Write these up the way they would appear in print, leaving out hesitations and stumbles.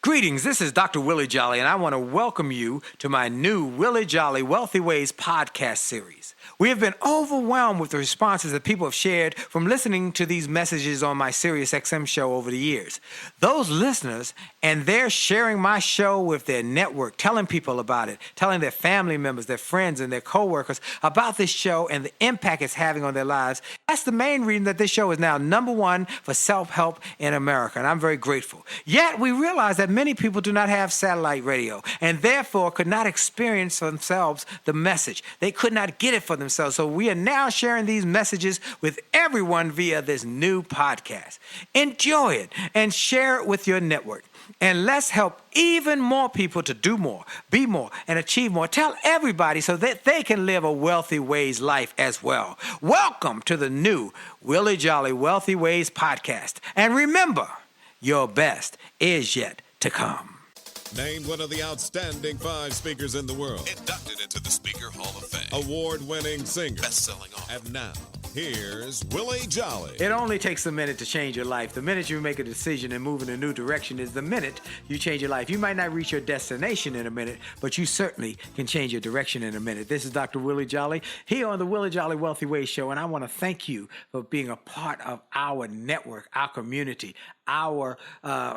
Greetings, this is Dr. Willie Jolley, and I want to welcome you to my new Willie Jolley Wealthy Ways podcast series. We have been overwhelmed with the responses that people have shared from listening to these messages on my SiriusXM show over the years. Those listeners, and they're sharing my show with their network, telling people about it, telling their family members, their friends, and their coworkers about this show and the impact it's having on their lives. That's the main reason that this show is now #1 for self-help in America, and I'm very grateful. Yet, we realize that many people do not have satellite radio and therefore could not experience for themselves the message. They could not get it for themselves. So we are now sharing these messages with everyone via this new podcast. Enjoy it and share it with your network. And let's help even more people to do more, be more, and achieve more. Tell everybody so that they can live a Wealthy Ways life as well. Welcome to the new Willie Jolley Wealthy Ways podcast. And remember, your best is yet to come. Named one of the outstanding 5 speakers in the world. Inducted into the Speaker Hall of Fame. Award-winning singer. Best-selling author. And now, here's Willie Jolley. It only takes a minute to change your life. The minute you make a decision and move in a new direction is the minute you change your life. You might not reach your destination in a minute, but you certainly can change your direction in a minute. This is Dr. Willie Jolley here on the Willie Jolley Wealthy Ways Show, and I want to thank you for being a part of our network, our community, our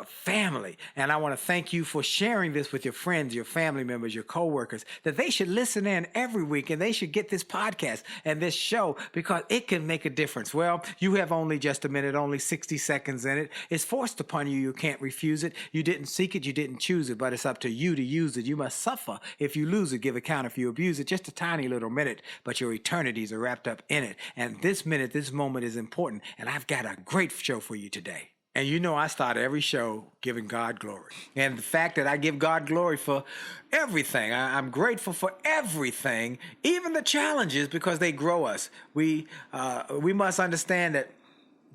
family. And I want to thank you for sharing this with your friends, your family members, your coworkers, that they should listen in every week and they should get this podcast and this show because it can make a difference. Well, you have only just a minute, only 60 seconds in it. It's forced upon you. You can't refuse it. You didn't seek it. You didn't choose it, but it's up to you to use it. You must suffer if you lose it, give account if you abuse it. Just a tiny little minute, but your eternities are wrapped up in it. And this minute, this moment is important. And I've got a great show for you today. And you know I start every show giving God glory. And the fact that I give God glory for everything, I'm grateful for everything, even the challenges, because they grow us. We must understand that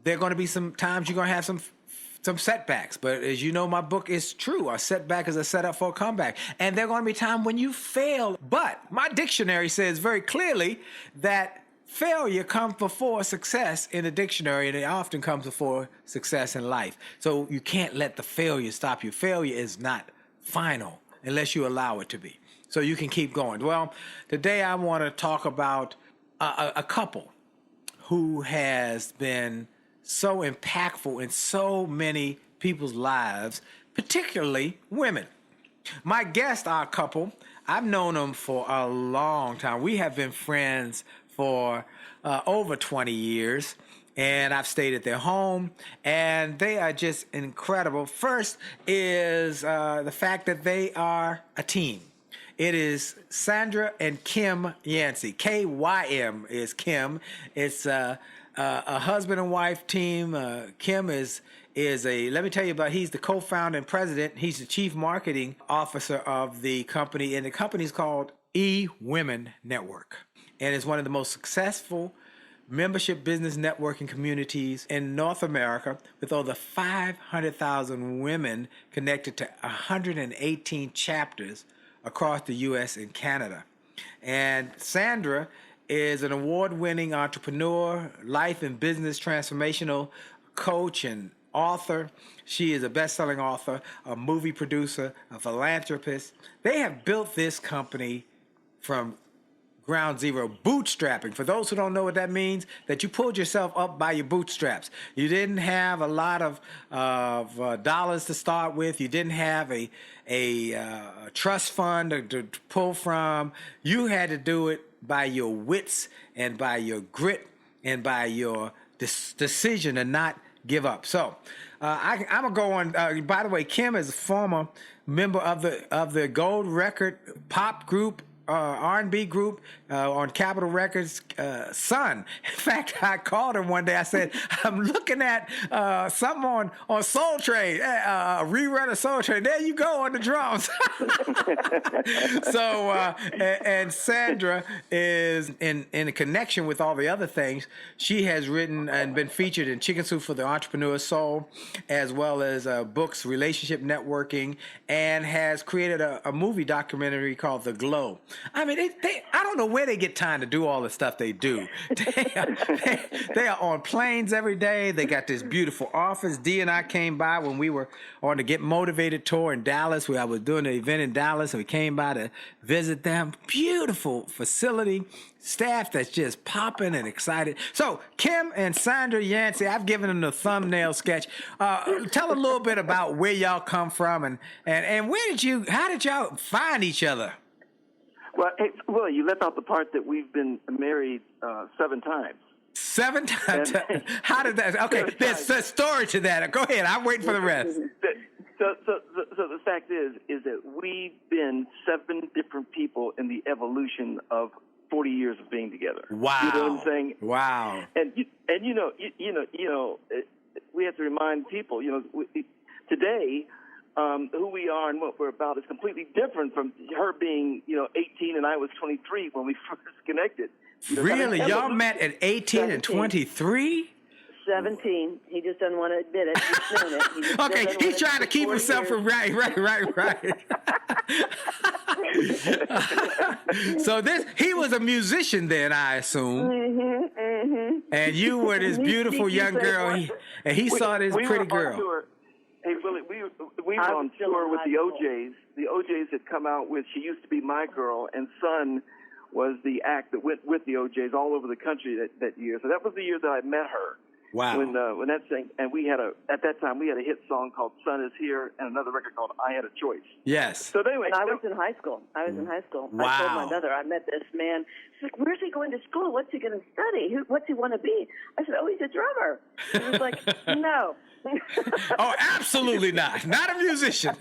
there are going to be some times you're going to have some setbacks. But as you know, my book is true. A setback is a setup for a comeback. And there are going to be times when you fail. But my dictionary says very clearly that failure comes before success in the dictionary, and it often comes before success in life. So you can't let the failure stop you. Failure is not final unless you allow it to be. So you can keep going. Well, today I want to talk about a couple who has been so impactful in so many people's lives, particularly women. My guests are a couple. I've known them for a long time. We have been friends for over 20 years, and I've stayed at their home, and they are just incredible. First is the fact that they are a team. It is Sandra and Kym Yancey. KYM is Kym. It's a husband and wife team. Kym is let me tell you about, he's the co-founder and president. He's the chief marketing officer of the company, and the company is called Women Network. And it's one of the most successful membership business networking communities in North America, with over 500,000 women connected to 118 chapters across the U.S. and Canada. And Sandra is an award-winning entrepreneur, life and business transformational coach, and author. She is a best-selling author, a movie producer, a philanthropist. They have built this company from ground zero, bootstrapping. For those who don't know what that means, that you pulled yourself up by your bootstraps. You didn't have a lot of dollars to start with. You didn't have a trust fund to pull from. You had to do it by your wits and by your grit and by your decision to not give up. So I'm gonna go on. By the way, Kym is a former member of the gold record pop group, R&B group on Capitol Records, Sun. In fact, I called her one day. I said, I'm looking at something on Soul Train, a rerun of Soul Train. There you go on the drums. So, and Sandra is in a connection with all the other things. She has written and been featured in Chicken Soup for the Entrepreneur's Soul, as well as books, Relationship Networking, and has created a movie documentary called The Glow. I mean, I don't know where where they get time to do all the stuff they do. They are on planes every day. They got this beautiful office. Dee and I came by when we were on the Get Motivated tour in Dallas, where I was doing an event in Dallas, and we came by to visit them. Beautiful facility. Staff that's just popping and excited. So, Kym and Sandra Yancey, I've given them the thumbnail sketch. Tell a little bit about where y'all come from and how did y'all find each other? Well, hey, Willie, you left out the part that we've been married 7 times. 7 times? How did that? Okay, there's a story to that. Go ahead. I'm waiting for the rest. So the fact is that we've been 7 different people in the evolution of 40 years of being together. Wow. You know what I'm saying? Wow. And we have to remind people, today, who we are and what we're about is completely different from her being, 18 and I was 23 when we first connected. Really? Y'all met at 18 and 23? 17. He just doesn't want to admit it. He's known it. Okay, he's trying to keep himself from right. So he was a musician then, I assume. Mm-hmm. And you were this beautiful young girl, and he saw this pretty girl. Hey, Willie, we were on tour with the OJs. The OJs had come out with She Used to Be My Girl, and Son was the act that went with the OJs all over the country that year. So that was the year that I met her. Wow. When that thing, and at that time we had a hit song called "Sun Is Here" and another record called "I Had a Choice." Yes. So anyway, and I was in high school. Wow. I told my mother I met this man. She's like, "Where's he going to school? What's he going to study? What's he want to be?" I said, "Oh, he's a drummer." She was like, "No." Oh, absolutely not. Not a musician.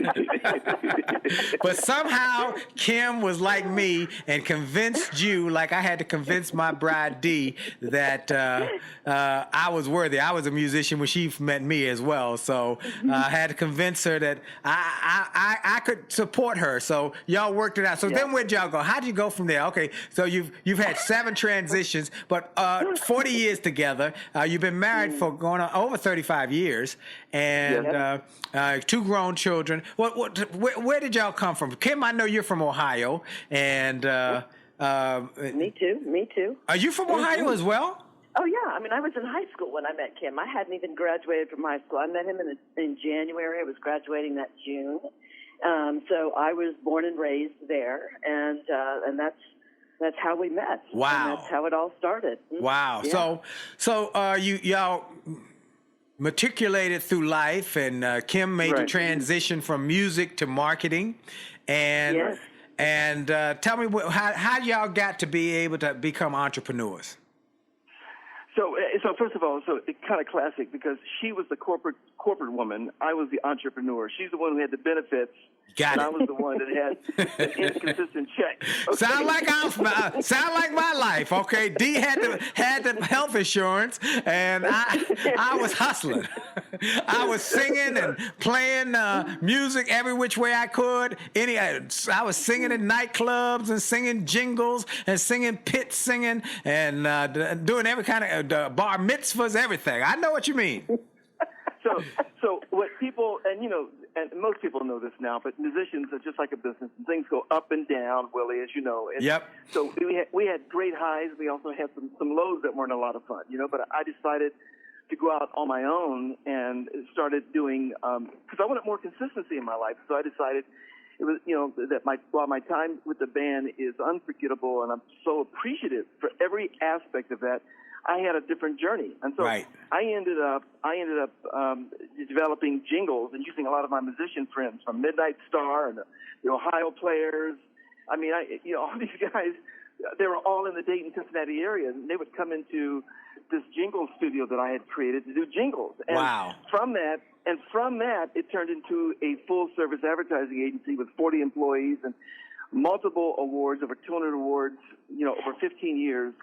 But somehow Kym was like me and convinced you, like I had to convince my bride Dee, that I was worthy. I was a musician when she met me as well. So I had to convince her that I could support her. So y'all worked it out. So then where'd y'all go? How'd you go from there? Okay, so you've had 7 transitions, but 40 years together. You've been married for going on over 35 years. And 2 grown children. Where did y'all come from? Kym, I know you're from Ohio, and Me too. Are you from Ohio as well? Oh yeah, I mean I was in high school when I met Kym. I hadn't even graduated from high school. I met him in January. I was graduating that June, so I was born and raised there, and that's how we met. Wow, and that's how it all started. Wow. Yeah. So y'all matriculated through life, and Kym made the transition from music to marketing, and tell me how y'all got to be able to become entrepreneurs. So first of all, it's kind of classic because she was the corporate woman. I was the entrepreneur. She's the one who had the benefits. I was the one that had an inconsistent check. Okay? Sound like my life. Okay, Dee had the health insurance, and I was hustling. I was singing and playing music every which way I could. I was singing in nightclubs and singing jingles and singing pit singing and doing every kind of bar mitzvahs, everything. I know what you mean. So what people, and most people know this now, but musicians are just like a business, and things go up and down, Willie, as you know. And yep. So we had great highs. We also had some lows that weren't a lot of fun, But I decided to go out on my own and started doing because I wanted more consistency in my life. So I decided it was that while my time with the band is unforgettable, and I'm so appreciative for every aspect of that. I had a different journey, and so I ended up developing jingles and using a lot of my musician friends from Midnight Star and the Ohio Players. I mean, all these guys, they were all in the Dayton, Cincinnati area, and they would come into this jingle studio that I had created to do jingles. And from that, it turned into a full-service advertising agency with 40 employees and multiple awards, over 200 awards, over 15 years.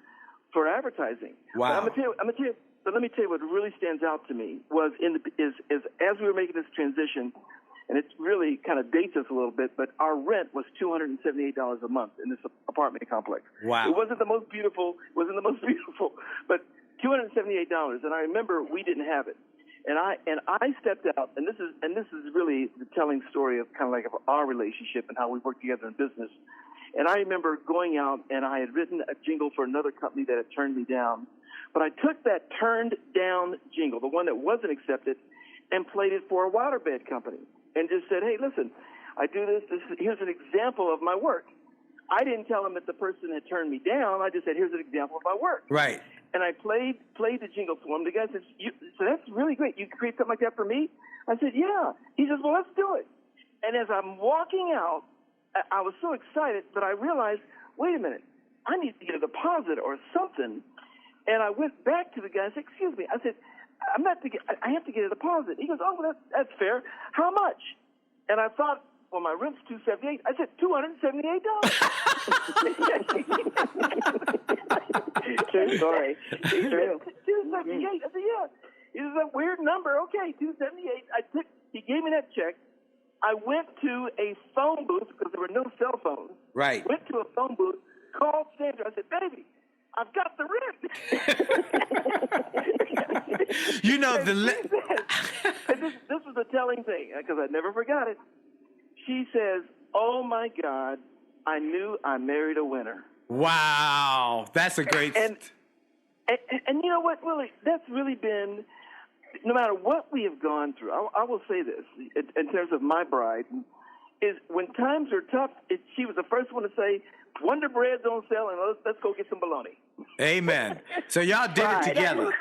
For advertising. Wow. But let me tell you what really stands out to me was as we were making this transition, and it really kind of dates us a little bit, but our rent was $278 a month in this apartment complex. Wow. It wasn't the most beautiful, but $278. And I remember we didn't have it. And I stepped out, and this is really the telling story of kind of like of our relationship and how we work together in business. And I remember going out, and I had written a jingle for another company that had turned me down. But I took that turned down jingle, the one that wasn't accepted, and played it for a waterbed company and just said, hey, listen, I do this. Here's an example of my work. I didn't tell them that the person had turned me down. I just said, here's an example of my work. Right. And I played the jingle for him. The guy says, so that's really great. You create something like that for me? I said, yeah. He says, well, let's do it. And as I'm walking out, I was so excited, but I realized, wait a minute, I need to get a deposit or something. And I went back to the guy and said, excuse me. I said, I have to get a deposit. He goes, oh, well, that's fair. How much? And I thought, well, my rent's $278. I said, $278. True story. True. $278. I said, yeah. It was a weird number. Okay, $278. He gave me that check. I went to a phone booth because there were no cell phones. Right. Went to a phone booth, called Sandra. I said, baby, I've got the rent. You know, this was a telling thing because I never forgot it. She says, oh, my God, I knew I married a winner. Wow. That's a great... And you know what, Willie? That's really been, no matter what we have gone through, I will say this, in terms of my bride, is when times are tough, she was the first one to say, Wonder Bread's on sale, and let's go get some bologna. Amen. So y'all did it together.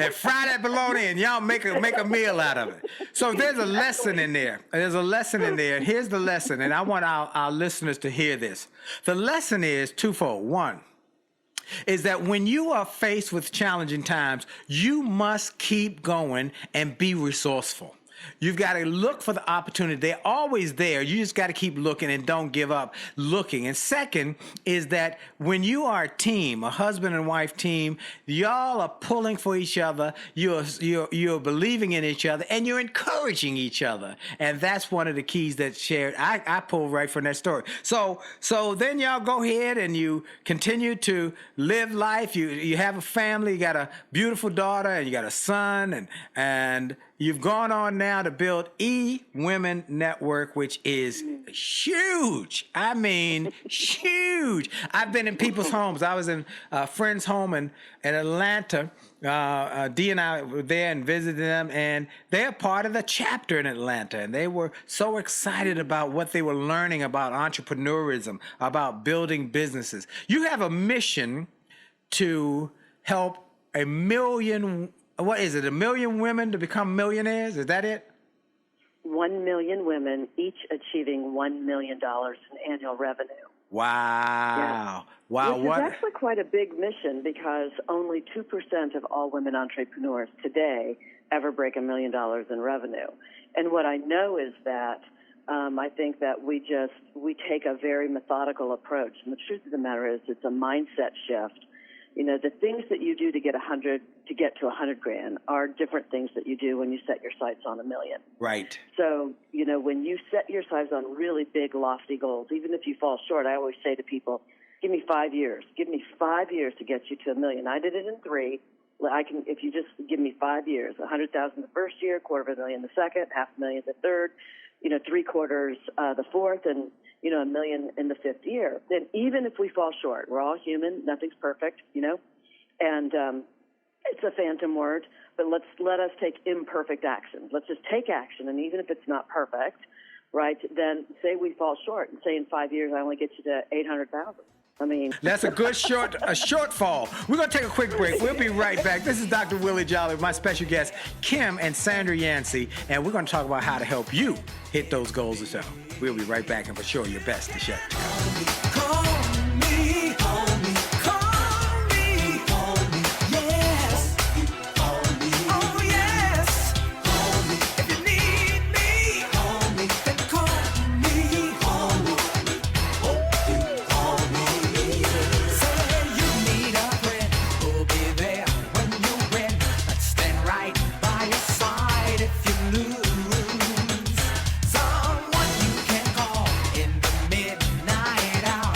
And fry that bologna, and y'all make a meal out of it. So there's a lesson in there. Here's the lesson, and I want our listeners to hear this. The lesson is twofold. One is that when you are faced with challenging times, you must keep going and be resourceful. You've got to look for the opportunity. They're always there. You just got to keep looking and don't give up looking. And second is that when you are a team, a husband and wife team, y'all are pulling for each other. You're believing in each other, and you're encouraging each other. And that's one of the keys that's shared. I pulled right from that story. So then y'all go ahead and you continue to live life. You have a family. You got a beautiful daughter, and you got a son, and you've gone on now to build E-Women Network, which is huge. I mean, huge. I've been in people's homes. I was in a friend's home in Atlanta. Dee and I were there and visited them, and they're part of the chapter in Atlanta. And they were so excited about what they were learning about entrepreneurism, about building businesses. You have a mission to help 1 million. What is it, 1 million women to become millionaires? Is that it? 1 million women, each achieving $1 million in annual revenue. Wow. Yeah. Wow. Which is actually quite a big mission because only 2% of all women entrepreneurs today ever break $1 million in revenue. And what I know is that I think that we take a very methodical approach. And the truth of the matter is it's a mindset shift. You know, the things that you do to get to 100 grand are different things that you do when you set your sights on 1 million. Right. So, you know, when you set your sights on really big, lofty goals, even if you fall short, I always say to people, give me 5 years. Give me 5 years to get you to 1 million. I did it in 3. If you just give me 5 years, 100,000 the first year, $250,000 the second, $500,000 the third, $750,000 the fourth, and $1 million in the 5th year. Then even if we fall short, we're all human, nothing's perfect, and it's a phantom word, but let us take imperfect action. Let's just take action, and even if it's not perfect, right, then say we fall short, and say in 5 years I only get you to 800,000. I mean, that's a good shortfall. We're going to take a quick break. We'll be right back. This is Dr. Willie Jolley with my special guests, Kym and Sandra Yancey, and we're going to talk about how to help you hit those goals as well. We'll be right back, and for sure, your best to share. Someone you can call in the midnight hour.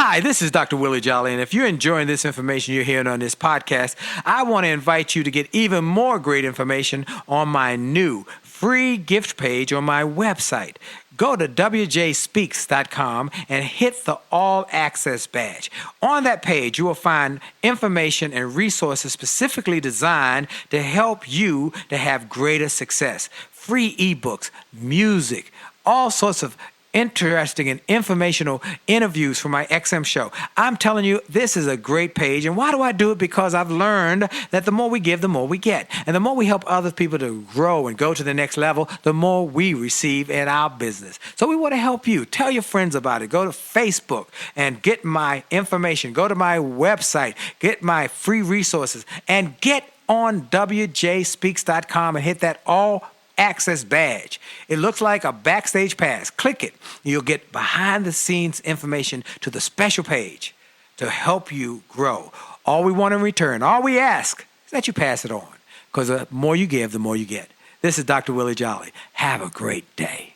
Hi, this is Dr. Willie Jolley, and if you're enjoying this information you're hearing on this podcast, I want to invite you to get even more great information on my new free gift page on my website. Go to wjspeaks.com and hit the All Access badge. On that page, you will find information and resources specifically designed to help you to have greater success. Free ebooks, music, all sorts of interesting and informational interviews for my XM show. I'm telling you, this is a great page. And why do I do it? Because I've learned that the more we give, the more we get. And the more we help other people to grow and go to the next level, the more we receive in our business. So we want to help you. Tell your friends about it. Go to Facebook and get my information. Go to my website, get my free resources, and get on wjspeaks.com and hit that All Access badge. It looks like a backstage pass. Click it. You'll get behind the scenes information to the special page to help you grow. All we want in return, all we ask is that you pass it on, because the more you give, the more you get. This is Dr. Willie Jolley. Have a great day.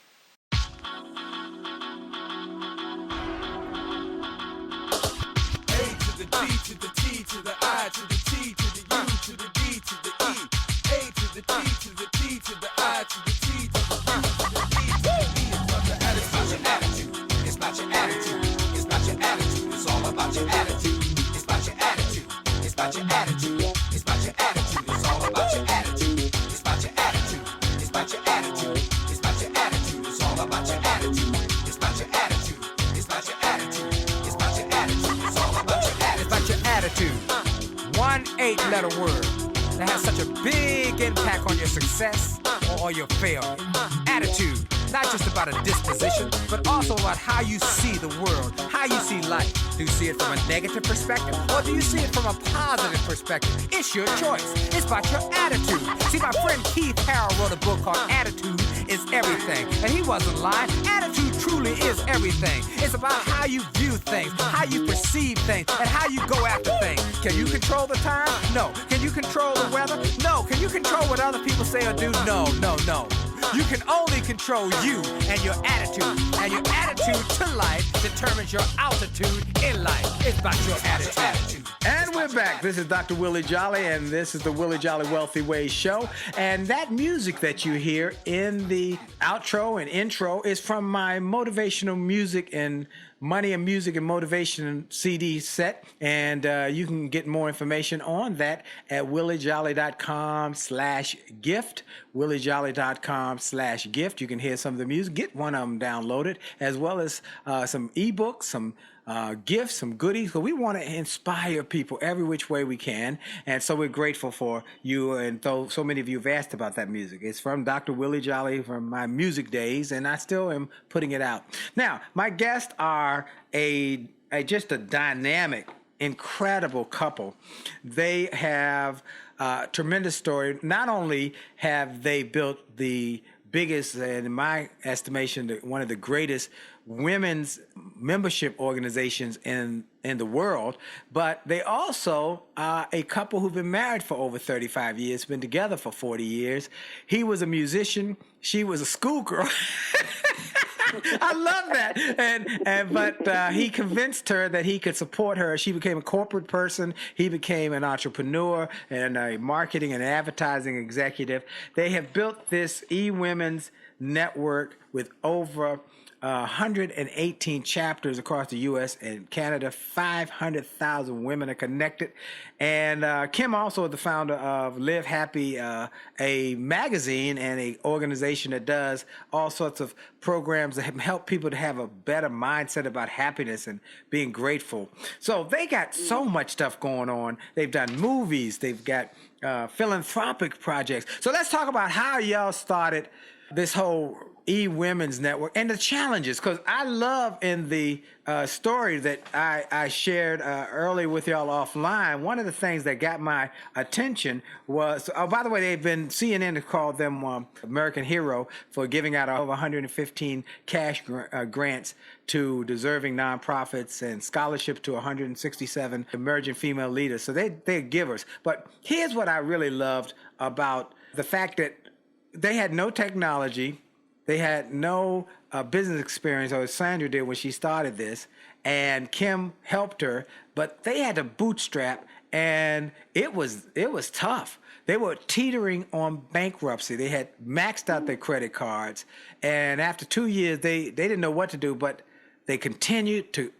One 8-letter word that has such a big impact on your success or your failure. Attitude, not just about a disposition, but also about how you see the world, how you see life. Do you see it from a negative perspective, or do you see it from a positive perspective? It's your choice. It's about your attitude. See, my friend Keith Harrell wrote a book called Attitude is Everything, and he wasn't lying. Attitude truly is everything. It's about how you view things, how you perceive things, and how you go after things. Can you control the time? No. Can you control the weather? No. Can you control what other people say or do? No. You can only control you and your attitude. And your attitude to life determines your altitude in life. It's about your attitude. And we're back. This is Dr. Willie Jolley, and this is the Willie Jolley Wealthy Ways Show. And that music that you hear in the outro and intro is from my motivational music and Money and Music and Motivation CD set. And you can get more information on that at williejolly.com/gift. williejolly.com/gift. You can hear some of the music. Get one of them downloaded, as well as some ebooks, some gifts, some goodies. So we want to inspire people every which way we can. And so we're grateful for you. And so many of you have asked about that music. It's from Dr. Willie Jolley from my music days, and I still am putting it out. Now, my guests are just a dynamic, incredible couple. They have a tremendous story. Not only have they built the biggest, and in my estimation, one of the greatest women's membership organizations in the world, but they also are a couple who've been married for over 35 years, been together for 40 years. He was a musician. She was a schoolgirl. I love that. But he convinced her that he could support her. She became a corporate person. He became an entrepreneur and a marketing and advertising executive. They have built this eWomen's network with over 118 chapters across the U.S. and Canada. 500,000 women are connected. And Kym also is the founder of Live Happy, a magazine and an organization that does all sorts of programs that help people to have a better mindset about happiness and being grateful. So they got so much stuff going on. They've done movies. They've got philanthropic projects. So let's talk about how y'all started this whole eWomen's Network and the challenges, because I love in the story that I shared earlier with y'all offline, one of the things that got my attention was, by the way, CNN has called them American Hero for giving out over 115 cash grants to deserving nonprofits and scholarships to 167 emerging female leaders. So they're givers. But here's what I really loved about the fact that they had no technology. They had no business experience, or Sandra did when she started this, and Kym helped her, but they had to bootstrap, and it was tough. They were teetering on bankruptcy. They had maxed out their credit cards, and after 2 years, they didn't know what to do, but they continued to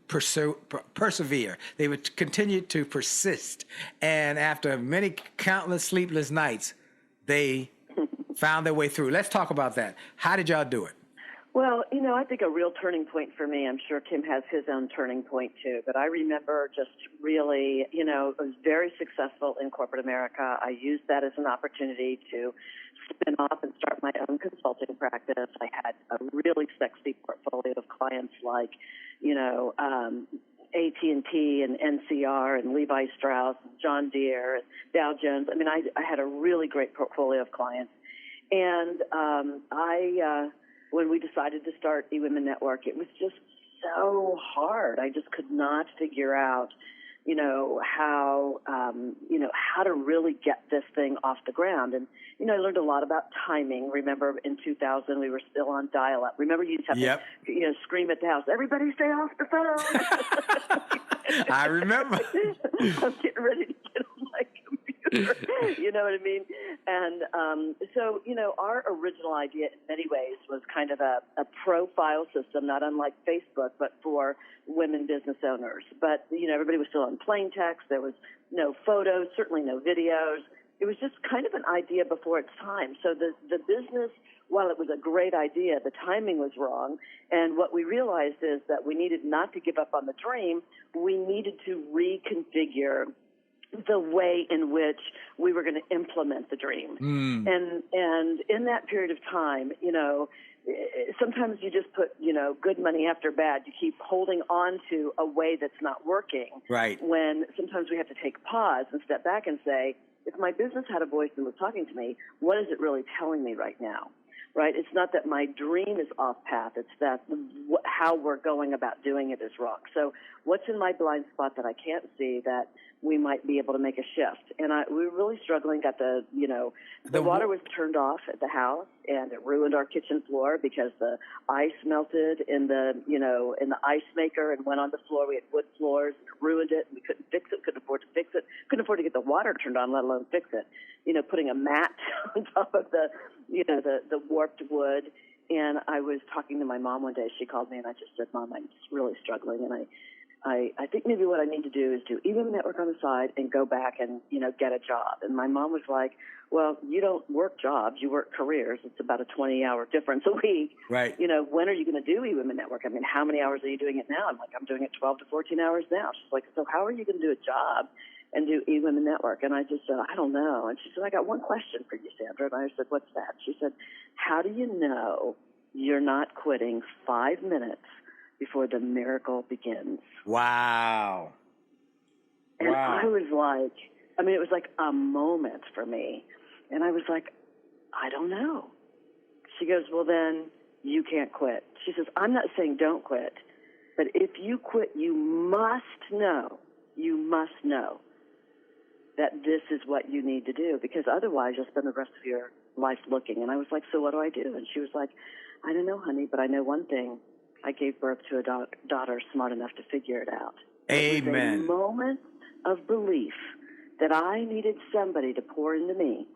persevere. They would continue to persist, and after many countless sleepless nights, they found their way through. Let's talk about that. How did y'all do it? Well, I think a real turning point for me, I'm sure Kym has his own turning point too, but I remember just really, I was very successful in corporate America. I used that as an opportunity to spin off and start my own consulting practice. I had a really sexy portfolio of clients like, AT&T and NCR and Levi Strauss and John Deere and Dow Jones. I mean, I had a really great portfolio of clients. And when we decided to start eWomen Network, it was just so hard. I just could not figure out, how to really get this thing off the ground. And, I learned a lot about timing. Remember, in 2000, we were still on dial-up. Remember, you just have to, scream at the house, everybody stay off the phone. I remember. I'm getting ready to get on my computer. You know what I mean? And so, our original idea in many ways was kind of a profile system, not unlike Facebook, but for women business owners. But, everybody was still on plain text. There was no photos, certainly no videos. It was just kind of an idea before its time. So the business, while it was a great idea, the timing was wrong. And what we realized is that we needed not to give up on the dream. We needed to reconfigure the way in which we were going to implement the dream. And in that period of time, sometimes you just put, good money after bad. You keep holding on to a way that's not working. Right. When sometimes we have to take pause and step back and say, if my business had a voice and was talking to me, what is it really telling me right now? Right? It's not that my dream is off path. It's that how we're going about doing it is wrong. So what's in my blind spot that I can't see that we might be able to make a shift? And we were really struggling. Got the water was turned off at the house, and it ruined our kitchen floor because the ice melted in the ice maker and went on the floor. We had wood floors, and it ruined it. And we couldn't fix it. Couldn't afford to fix it. Couldn't afford to get the water turned on, let alone fix it. Putting a mat on top of the warped wood. And I was talking to my mom one day. She called me, and I just said, Mom, I'm just really struggling. And I think maybe what I need to do is do eWomen Network on the side and go back and, get a job. And my mom was like, well, you don't work jobs, you work careers. It's about a 20-hour difference a week. Right. When are you going to do eWomen Network? I mean, how many hours are you doing it now? I'm like, I'm doing it 12 to 14 hours now. She's like, so how are you going to do a job and do eWomen Network? And I just said, I don't know. And she said, I got one question for you, Sandra. And I said, what's that? She said, how do you know you're not quitting 5 minutes before the miracle begins? Wow. And I was like, it was like a moment for me. And I was like, I don't know. She goes, well, then you can't quit. She says, I'm not saying don't quit, but if you quit, you must know that this is what you need to do, because otherwise you'll spend the rest of your life looking. And I was like, so what do I do? And she was like, I don't know, honey, but I know one thing. I gave birth to a daughter smart enough to figure it out. Amen. It was a moment of belief that I needed somebody to pour into me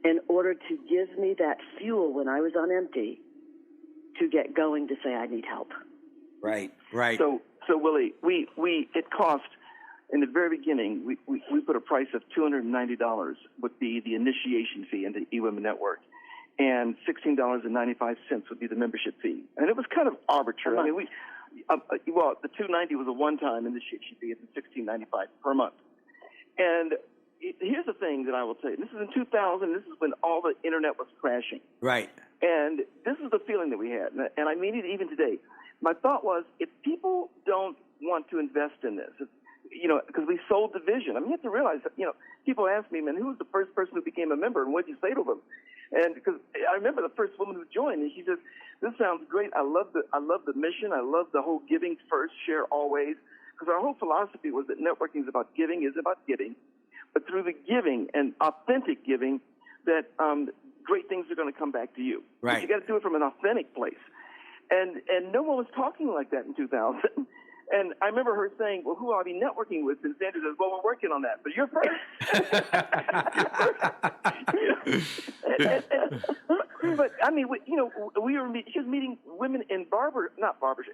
in order to give me that fuel when I was on empty to get going, to say I need help. Right. So Willie, it cost, in the very beginning, we put a price of $290 would be the initiation fee into eWomen Network, and $16.95 would be the membership fee. And it was kind of arbitrary. I mean, the $290 was a one-time initiation fee, and $16.95 per month. And here's the thing that I will tell you. This is in 2000. This is when all the internet was crashing. Right. And this is the feeling that we had, and I mean it even today. My thought was, if people don't want to invest in this, because we sold the vision. I mean, you have to realize that, people ask me, man, who was the first person who became a member, and what did you say to them? And because I remember the first woman who joined, and she says, this sounds great. I love the mission. I love the whole giving first, share always. Because our whole philosophy was that networking is about giving, but through the giving and authentic giving, that great things are going to come back to you. Right. But you got to do it from an authentic place. And no one was talking like that in 2000. And I remember her saying, well, who are we networking with? And Sandra says, well, we're working on that. But you're first. But, I mean, she was meeting women in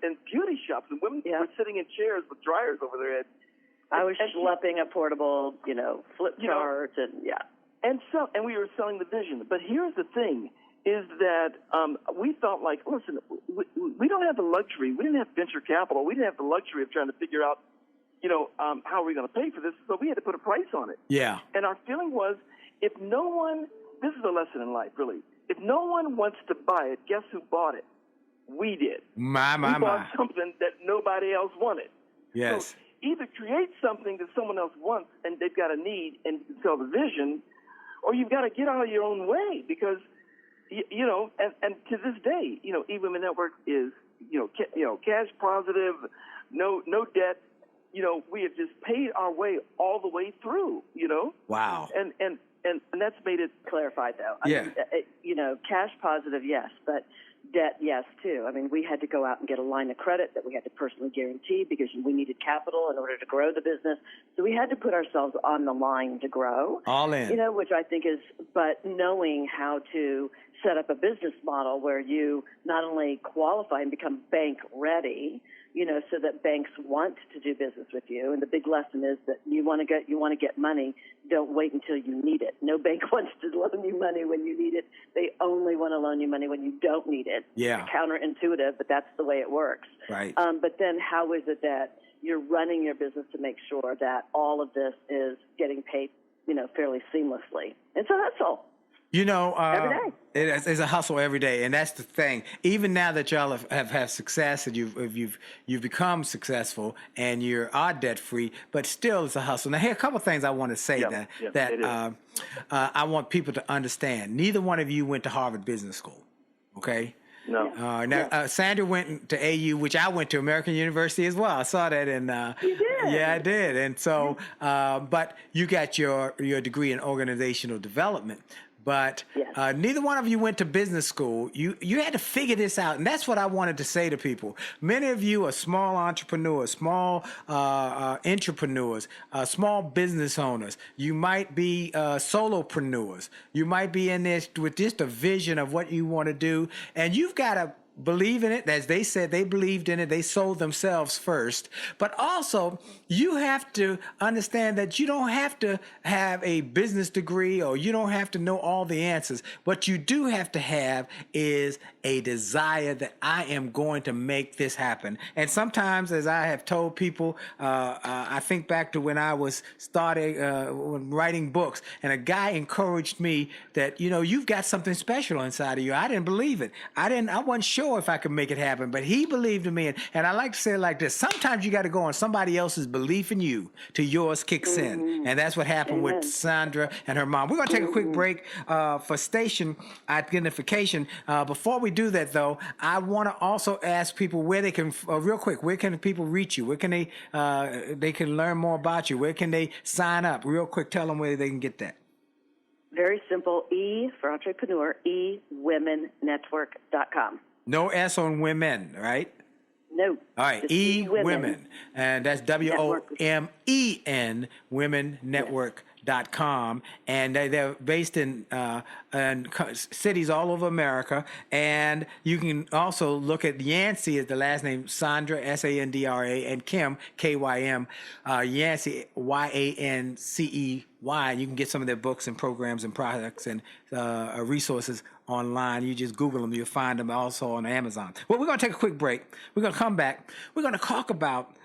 in beauty shops. And women were sitting in chairs with dryers over their heads. I was schlepping a portable, flip chart And we were selling the vision. But here's the thing. Is that we felt like, listen, we don't have the luxury. We didn't have venture capital. We didn't have the luxury of trying to figure out, how are we going to pay for this? So we had to put a price on it. Yeah. And our feeling was, if no one, this is a lesson in life, really. If no one wants to buy it, guess who bought it? We did. We bought something that nobody else wanted. Yes. So either create something that someone else wants and they've got a need and you can sell the vision, or you've got to get out of your own way because – and to this day, eWomen Network is, cash positive, no debt. We have just paid our way all the way through. Wow. And that's made it clarified though. Yeah. I mean, cash positive, yes, but debt, yes, too. I mean, we had to go out and get a line of credit that we had to personally guarantee because we needed capital in order to grow the business. So we had to put ourselves on the line to grow. All in. Which I think but knowing how to set up a business model where you not only qualify and become bank ready, so that banks want to do business with you. And the big lesson is that you want to get money. Don't wait until you need it. No bank wants to loan you money when you need it. They only want to loan you money when you don't need it. Yeah. It's counterintuitive, but that's the way it works. Right. But then how is it that you're running your business to make sure that all of this is getting paid, fairly seamlessly? And so that's all. Every day. It's a hustle every day, and that's the thing. Even now that y'all have success and you've become successful and you are debt free, but still it's a hustle. Now, here are a couple of things I want to say that I want people to understand. Neither one of you went to Harvard Business School, okay? No. Sandra went to AU, which I went to American University as well. I saw that, and you did. Yeah, I did. And so, but you got your degree in organizational development. But neither one of you went to business school. You had to figure this out, and that's what I wanted to say to people. Many of you are small entrepreneurs, small entrepreneurs, small business owners. You might be solopreneurs. You might be in this with just a vision of what you want to do, and you've got to believe in it. As they said, they believed in it. They sold themselves first. But also, you have to understand that you don't have to have a business degree or you don't have to know all the answers. What you do have to have is a desire that I am going to make this happen. And sometimes, as I have told people, I think back to when I was starting writing books, and a guy encouraged me that, you've got something special inside of you. I didn't believe it. I wasn't sure if I could make it happen, but he believed in me. And I like to say it like this. Sometimes you got to go on somebody else's belief in you till yours kicks in. And that's what happened with Sandra and her mom. We're going to take a quick break for station identification. Before we do that, though, I want to also ask people where they can, real quick, where can people reach you? Where can they can learn more about you? Where can they sign up? Real quick, tell them where they can get that. Very simple. E for entrepreneur, eWomenNetwork.com. No S on women, right? No. All right, eWomen. And that's WOMEN, WomenNetwork.com. And they're based in cities all over America. And you can also look at Yancey as the last name, Sandra, Sandra, and Kym, Kym, Yancey, Yancey. You can get some of their books and programs and products and resources online. You just Google them. You'll find them also on Amazon. Well, we're going to take a quick break. We're going to come back. We're going to talk about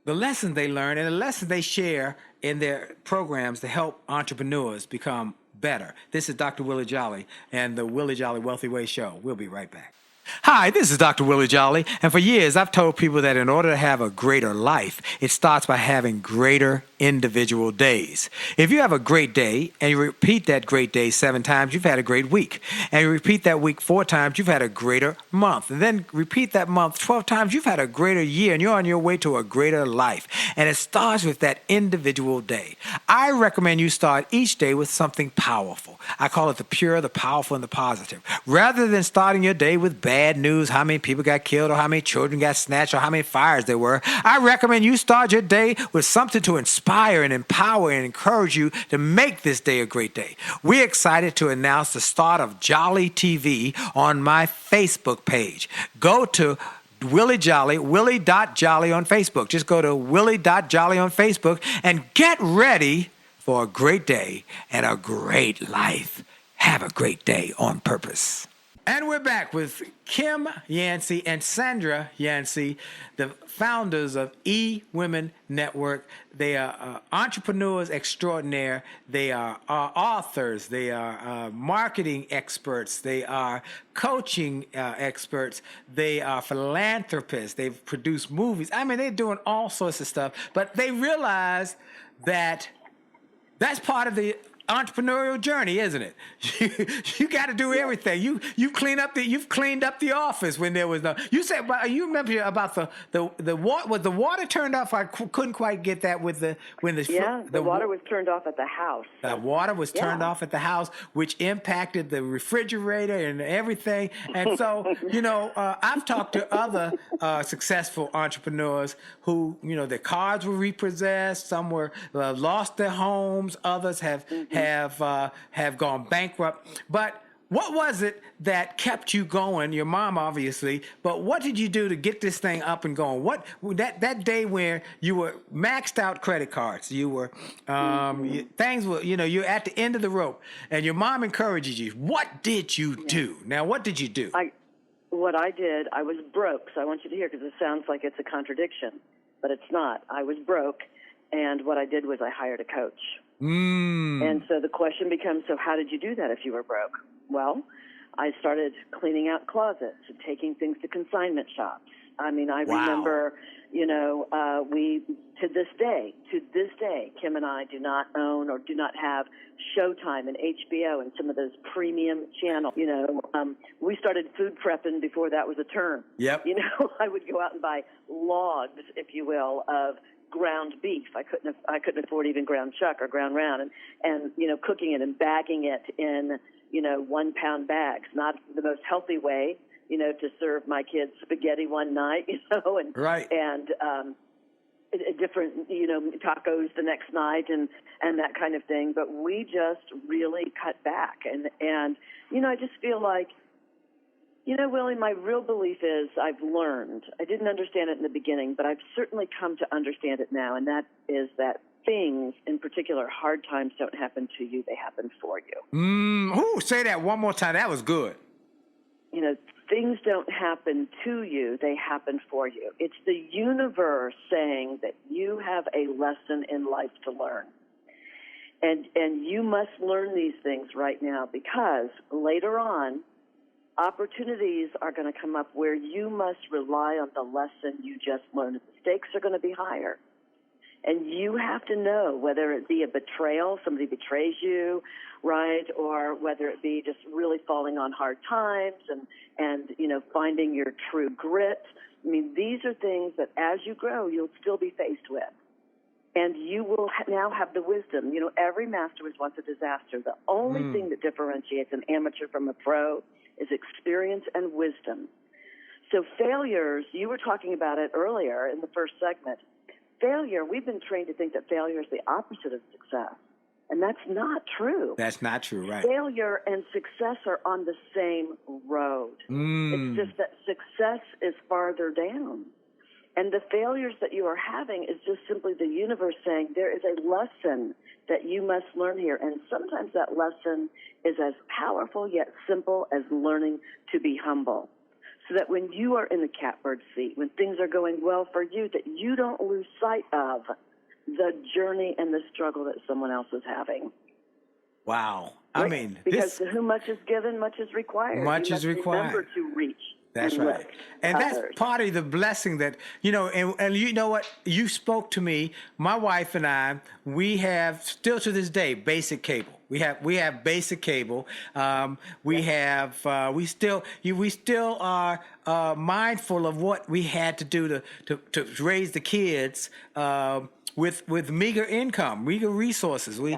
the lessons they learn and the lessons they share in their programs to help entrepreneurs become better. This is Dr. Willie Jolley and the Willie Jolley Wealthy Way Show. We'll be right back. Hi, this is Dr. Willie Jolley, and for years I've told people that in order to have a greater life, it starts by having greater individual days. If you have a great day and you repeat that great day 7 times, you've had a great week. And you repeat that week 4 times, you've had a greater month. And then repeat that month 12 times, you've had a greater year, and you're on your way to a greater life. And it starts with that individual day. I recommend you start each day with something powerful. I call it the pure, the powerful, and the positive. Rather than starting your day with bad news, how many people got killed or how many children got snatched or how many fires there were, I recommend you start your day with something to inspire and empower and encourage you to make this day a great day. We're excited to announce the start of Jolley TV on my Facebook page. Go to Willie Jolley, Willie.Jolley on Facebook. Just go to Willie.Jolley on Facebook and get ready for a great day and a great life. Have a great day on purpose. And we're back with Kym Yancey and Sandra Yancey, the founders of E-Women Network. They are entrepreneurs extraordinaire. They are authors. They are marketing experts. They are coaching experts. They are philanthropists. They've produced movies. I mean, they're doing all sorts of stuff. But they realize that that's part of the entrepreneurial journey, isn't it? You got to do everything. You've cleaned up the office when there was no. You said, but you remember about the water, was the water turned off? I couldn't quite get that with the water was turned off at the house. The water was turned off at the house, which impacted the refrigerator and everything. And so, I've talked to other successful entrepreneurs who, their cars were repossessed. Some were lost their homes. Others have gone bankrupt. But what was it that kept you going? Your mom, obviously. But what did you do to get this thing up and going? What that day where you were maxed out credit cards, you were things were, you're at the end of the rope, and your mom encourages you. What did you do? Now, what did you do? What I did, I was broke. So I want you to hear, because it sounds like it's a contradiction, but it's not. I was broke, and what I did was I hired a coach. And so the question becomes, so how did you do that if you were broke? Well, I started cleaning out closets and taking things to consignment shops. I mean, I remember, we, to this day, Kym and I do not own or do not have Showtime and HBO and some of those premium channels. We started food prepping before that was a term. Yep. I would go out and buy logs, if you will, of ground beef. I couldn't afford even ground chuck or ground round, and cooking it and bagging it in 1 pound bags. Not the most healthy way, to serve my kids spaghetti one night, and right, and different tacos the next night and that kind of thing. But we just really cut back, and I just feel like, Willie, my real belief is I've learned. I didn't understand it in the beginning, but I've certainly come to understand it now, and that is that things, in particular, hard times don't happen to you, they happen for you. Say that one more time. That was good. Things don't happen to you, they happen for you. It's the universe saying that you have a lesson in life to learn. And you must learn these things right now, because later on, opportunities are going to come up where you must rely on the lesson you just learned. The stakes are going to be higher. And you have to know, whether it be a betrayal, somebody betrays you, right, or whether it be just really falling on hard times and finding your true grit. I mean, these are things that as you grow, you'll still be faced with. And you will now have the wisdom. Every master was once a disaster. The only thing that differentiates an amateur from a pro is experience and wisdom. So failures, you were talking about it earlier in the first segment. Failure, we've been trained to think that failure is the opposite of success. And that's not true. That's not true, right? Failure and success are on the same road. It's just that success is farther down. And the failures that you are having is just simply the universe saying there is a lesson that you must learn here. And sometimes that lesson is as powerful yet simple as learning to be humble. So that when you are in the catbird seat, when things are going well for you, that you don't lose sight of the journey and the struggle that someone else is having. Wow. Because to whom much is given, much is required. Much is required. Remember to reach That's right. And that's others. part of the blessing that, and you know what? You spoke to me, my wife and I, we have still to this day basic cable. We have basic cable. We still are mindful of what we had to do to raise the kids with meager income, meager resources. We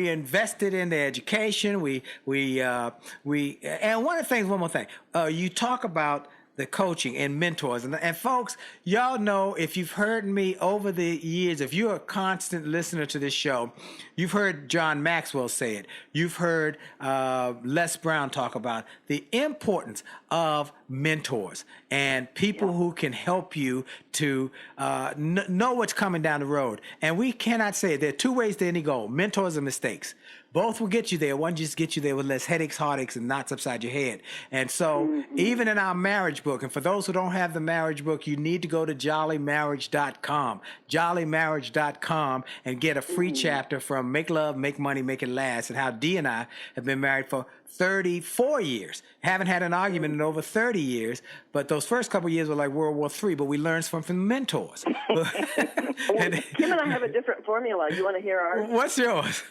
invested in their education. And one of the things, one more thing, you talk about the coaching and mentors. And folks, y'all know, if you've heard me over the years, if you're a constant listener to this show, you've heard John Maxwell say it. You've heard Les Brown talk about the importance of mentors and people who can help you to know what's coming down the road. And we cannot say it. There are two ways to any goal: mentors and mistakes. Both will get you there. One just gets you there with less headaches, heartaches, and knots upside your head. And so even in our marriage book, and for those who don't have the marriage book, you need to go to jollymarriage.com, jollymarriage.com, and get a free chapter from Make Love, Make Money, Make It Last, and how Dee and I have been married for 34 years. Haven't had an argument in over 30 years, but those first couple of years were like World War III, but we learned from mentors. Well, Kym and I have a different formula. You want to hear ours? What's yours?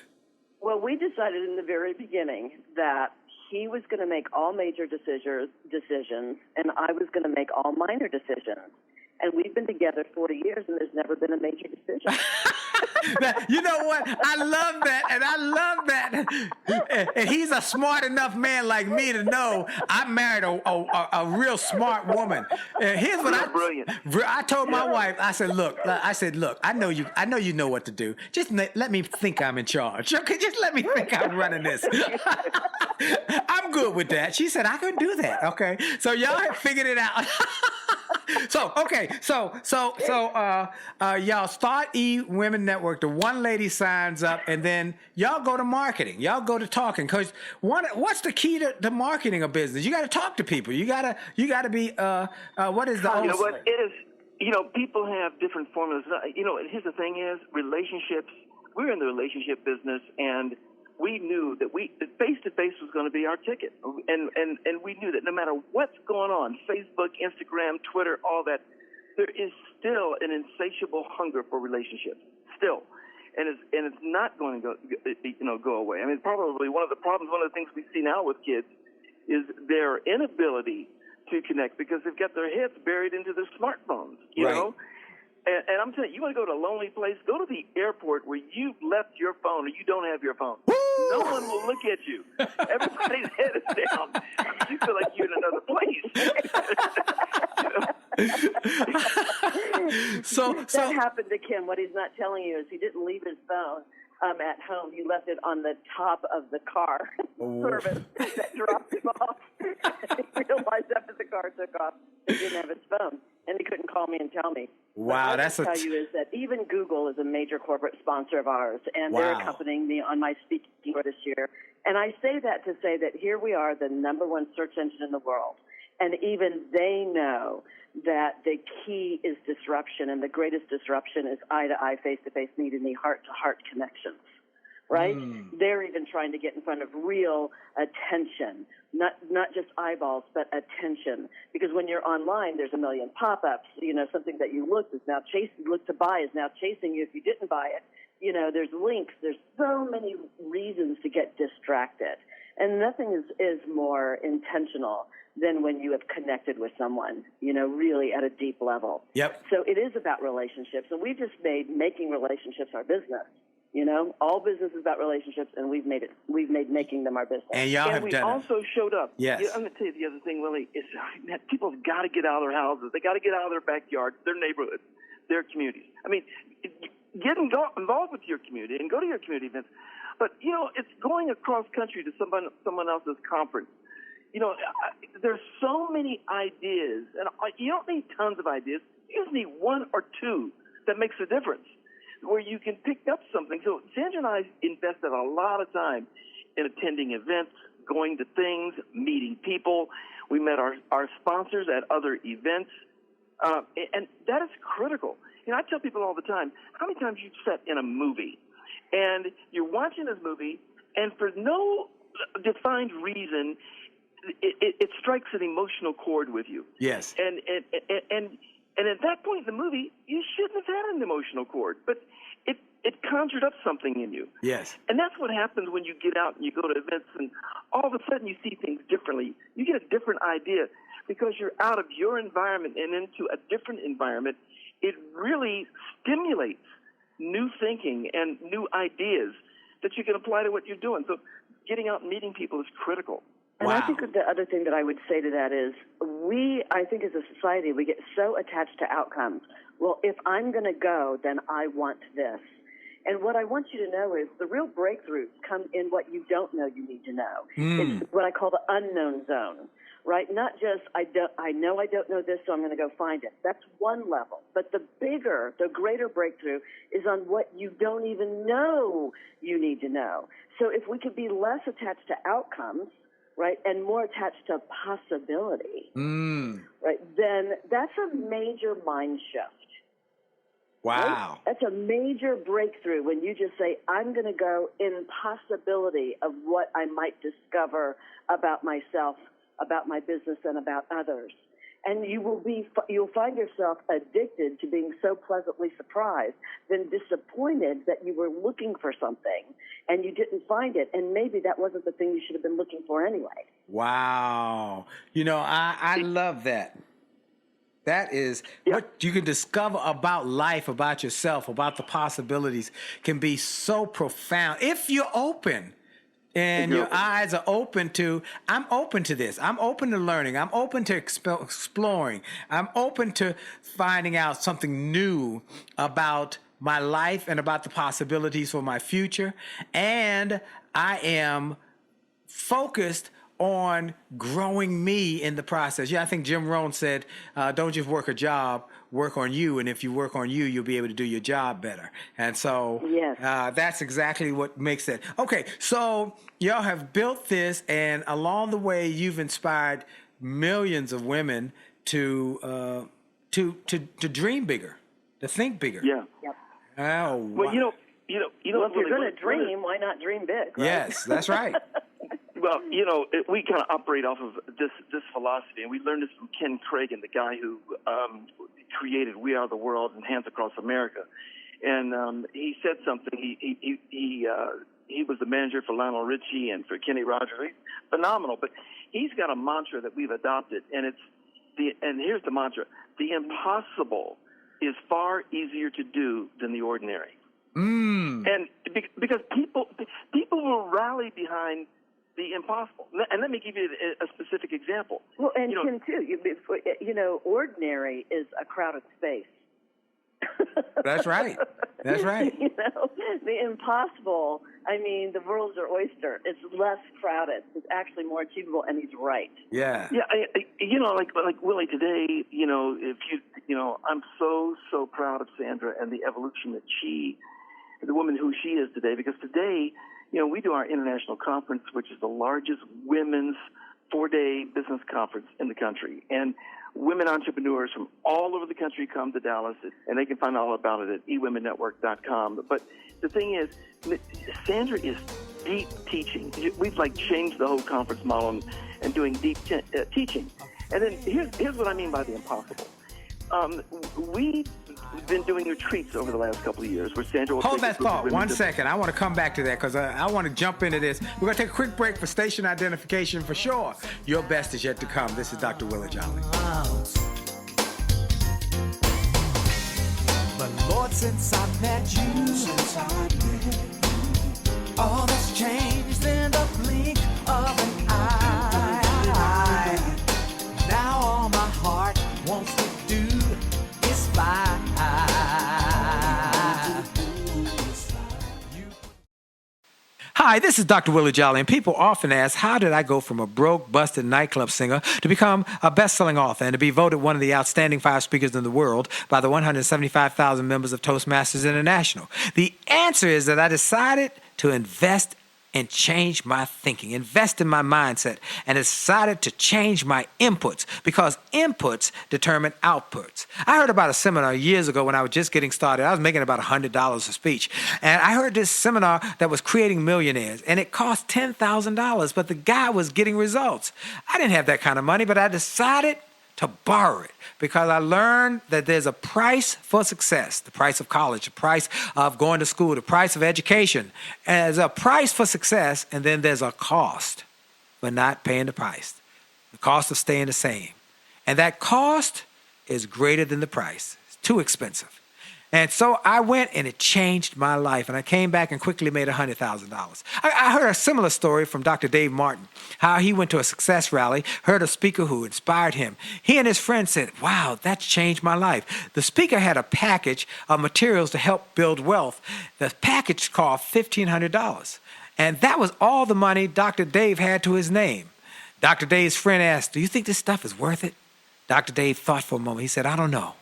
Well, we decided in the very beginning that he was going to make all major decisions, and I was going to make all minor decisions. And we've been together 40 years, and there's never been a major decision. You know what? I love that, and I love that. And he's a smart enough man like me to know I married a real smart woman. And here's what I told my wife. I said, look, I know you know what to do. Just let me think I'm in charge. Okay, just let me think I'm running this. I'm good with that. She said I could do that. Okay, so y'all have figured it out. So y'all start Women Network. The one lady signs up, and then y'all go to marketing. Y'all go to talking. Because what's the key to marketing a business? You got to talk to people. You got to be. What is the? You know what it is? People have different formulas. Here's the thing: is relationships. We're in the relationship business, and we knew that face-to-face was going to be our ticket. And we knew that no matter what's going on, Facebook, Instagram, Twitter, all that, there is still an insatiable hunger for relationships, still. And it's not going to go away. I mean, probably one of the things we see now with kids is their inability to connect because they've got their heads buried into their smartphones, you know? And I'm telling you, you want to go to a lonely place, go to the airport where you've left your phone or you don't have your phone. Woo! No one will look at you. Everybody's head is down. You feel like you're in another place. So that happened to Kym. What he's not telling you is he didn't leave his phone at home. He left it on the top of the car service that dropped him off. He realized after the car took off he didn't have his phone, and he couldn't call me and tell me. Wow, what that's I can tell you is that even Google is a major corporate sponsor of ours, and they're accompanying me on my speaking tour this year. And I say that to say that here we are, the number one search engine in the world, and even they know that the key is disruption, and the greatest disruption is eye-to-eye, face-to-face meeting, the heart-to-heart connections, right? They're even trying to get in front of real attention, not just eyeballs, but attention. Because when you're online, there's a million pop-ups. Something that you look to buy is now chasing you if you didn't buy it. There's links. There's so many reasons to get distracted. And nothing is more intentional than when you have connected with someone, really at a deep level. Yep. So it is about relationships. And we've just made making relationships our business. All business is about relationships, and we've made making them our business. And y'all have done it. And we also showed up. Yes. I'm going to tell you the other thing, Willie, is that people have got to get out of their houses. They got to get out of their backyards, their neighborhoods, their communities. I mean, get involved with your community and go to your community events. But, it's going across country to someone else's conference. There's so many ideas, and you don't need tons of ideas. You just need one or two that makes a difference, where you can pick up something. So Sandra and I invested a lot of time in attending events, going to things, meeting people. We met our sponsors at other events, and that is critical. I tell people all the time, how many times you've sat in a movie, and you're watching this movie, and for no defined reason, it strikes an emotional chord with you. Yes. And at that point in the movie, you shouldn't have had an emotional chord, but it conjured up something in you. Yes. And that's what happens when you get out and you go to events, and all of a sudden you see things differently. You get a different idea because you're out of your environment and into a different environment. It really stimulates new thinking and new ideas that you can apply to what you're doing. So getting out and meeting people is critical. And Wow. I think that the other thing that I would say to that is I think as a society, we get so attached to outcomes. Well, if I'm going to go, then I want this. And what I want you to know is the real breakthroughs come in what you don't know you need to know. It's what I call the unknown zone, right? Not just I know I don't know this, so I'm going to go find it. That's one level. But the greater breakthrough is on what you don't even know you need to know. So if we could be less attached to outcomes, right, and more attached to possibility, right, then that's a major mind shift. Wow. Right? That's a major breakthrough when you just say, I'm going to go in possibility of what I might discover about myself, about my business, and about others. And you'll find yourself addicted to being so pleasantly surprised, then disappointed that you were looking for something and you didn't find it. And maybe that wasn't the thing you should have been looking for anyway. Wow. I love that. That is what you can discover about life, about yourself, about the possibilities can be so profound if you're open. And your eyes are open to, I'm open to this. I'm open to learning. I'm open to exploring. I'm open to finding out something new about my life and about the possibilities for my future. And I am focused on growing me in the process. Yeah, I think Jim Rohn said, don't just work a job, work on you. And if you work on you, you'll be able to do your job better. And so that's exactly what makes it. Okay, so y'all have built this, and along the way, you've inspired millions of women to dream bigger, to think bigger. Yeah. Yep. Oh, well, wow. Well, if you're going to dream, why not dream big, right? Yes, that's right. Well, we kind of operate off of this philosophy, and we learned this from Ken Cragen, the guy who created "We Are the World" and Hands Across America. And he said something. He was the manager for Lionel Richie and for Kenny Rogers. He's phenomenal, but he's got a mantra that we've adopted, and and here's the mantra: the impossible is far easier to do than the ordinary. And because people will rally behind the impossible. And let me give you a specific example. Well, and Kim, too, ordinary is a crowded space. That's right. That's right. The impossible, the world's our oyster. It's less crowded. It's actually more achievable, and he's right. Yeah. Yeah, like Willie today, if I'm so proud of Sandra and the evolution that the woman who she is today, because today, we do our international conference, which is the largest women's 4-day business conference in the country. And women entrepreneurs from all over the country come to Dallas, and they can find all about it at eWomenNetwork.com. But the thing is, Sandra is deep teaching. We've changed the whole conference model and doing deep teaching. And then here's what I mean by the impossible. We've been doing retreats over the last couple of years where Sandra will Hold take that a group of thought women 1 second. I want to come back to that because I want to jump into this. We're going to take a quick break for station identification for sure. Your best is yet to come. This is Dr. Willie Jolley. But Lord, since I met you, all that's changed in the blink of an eye. Now all my heart wants to do is fly. Hi, this is Dr. Willie Jolley, and people often ask, how did I go from a broke, busted nightclub singer to become a best-selling author and to be voted one of the outstanding 5 speakers in the world by the 175,000 members of Toastmasters International? The answer is that I decided to invest and changed my thinking, invested in my mindset, and decided to change my inputs because inputs determine outputs. I heard about a seminar years ago when I was just getting started. I was making about $100 a speech. And I heard this seminar that was creating millionaires, and it cost $10,000, but the guy was getting results. I didn't have that kind of money, but I decided to borrow it because I learned that there's a price for success, the price of college, the price of going to school, the price of education. And there's a price for success, and then there's a cost for not paying the price, the cost of staying the same. And that cost is greater than the price. It's too expensive. And so I went and it changed my life. And I came back and quickly made $100,000. I heard a similar story from Dr. Dave Martin, how he went to a success rally, heard a speaker who inspired him. He and his friends said, wow, that's changed my life. The speaker had a package of materials to help build wealth. The package cost $1,500. And that was all the money Dr. Dave had to his name. Dr. Dave's friend asked, do you think this stuff is worth it? Dr. Dave thought for a moment. He said, I don't know.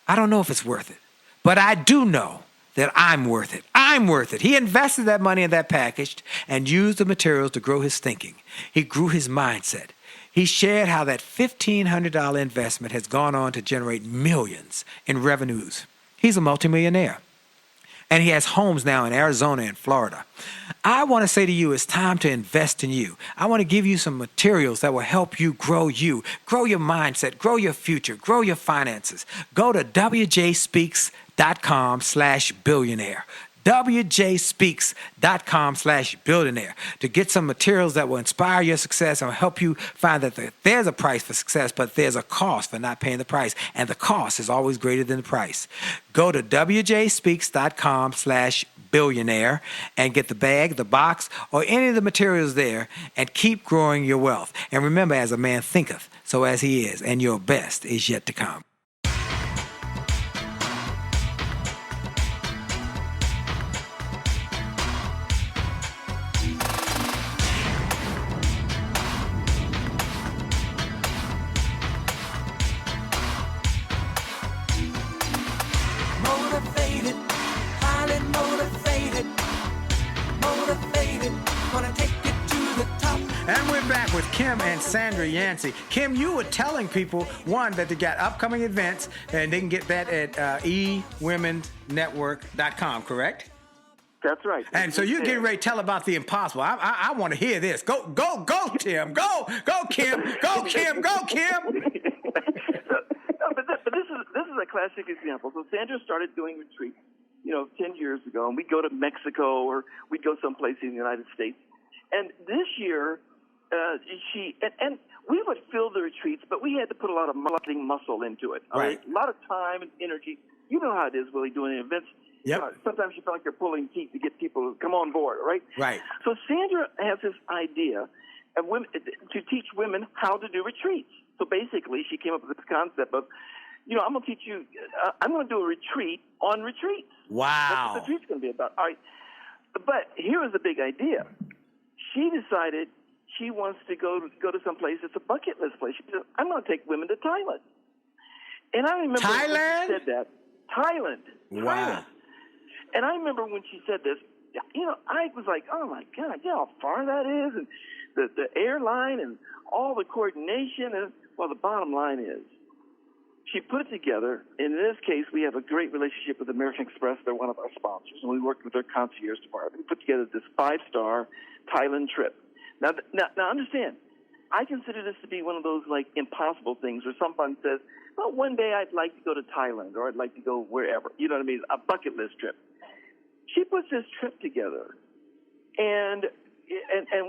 I don't know if it's worth it. But I do know that I'm worth it. I'm worth it. He invested that money in that package and used the materials to grow his thinking. He grew his mindset. He shared how that $1,500 investment has gone on to generate millions in revenues. He's a multimillionaire. And he has homes now in Arizona and Florida. I want to say to you, it's time to invest in you. I want to give you some materials that will help you, grow your mindset, grow your future, grow your finances. Go to wjspeaks.com/billionaire. wjspeaks.com/billionaire to get some materials that will inspire your success and will help you find that there's a price for success, but there's a cost for not paying the price. And the cost is always greater than the price. Go to wjspeaks.com/billionaire and get the bag, the box, or any of the materials there and keep growing your wealth. And remember, as a man thinketh, so as he is, and your best is yet to come. Motivated, highly motivated, gonna take it to the top. And we're back with Kym and Sandra Yancey. Kym, you were telling people, one, that they got upcoming events, and they can get that at ewomensnetwork.com, correct? That's right. And so you're getting ready to tell about the impossible. I want to hear this. Go, Tim. Go, Kym. Go, Kym. Go, Kym. This is a classic example. So Sandra started doing retreats, 10 years ago, and we'd go to Mexico or we'd go someplace in the United States. And this year, and we would fill the retreats, but we had to put a lot of marketing muscle into it. Right. A lot of time and energy. You know how it is, Willie, doing events. Yep. Sometimes you feel like you're pulling teeth to get people to come on board, right? Right. So Sandra has this idea of women, to teach women how to do retreats. So basically, she came up with this concept of, I'm going to teach you, I'm going to do a retreat on retreats. Wow. That's what the retreat's going to be about. All right. But here was the big idea. She decided she wants to go to some place that's a bucket list place. She said, I'm going to take women to Thailand. And I remember when she said that. Thailand. Wow. Thailand. And I remember when she said this, I was like, oh, my God, how far that is, and the airline and all the coordination. And, well, the bottom line is, she put it together. In this case, we have a great relationship with American Express. They're one of our sponsors, and we worked with their concierge department. We put together this 5-star Thailand trip. Now, understand, I consider this to be one of those, impossible things where someone says, well, one day I'd like to go to Thailand or I'd like to go wherever. You know what I mean? A bucket list trip. She puts this trip together and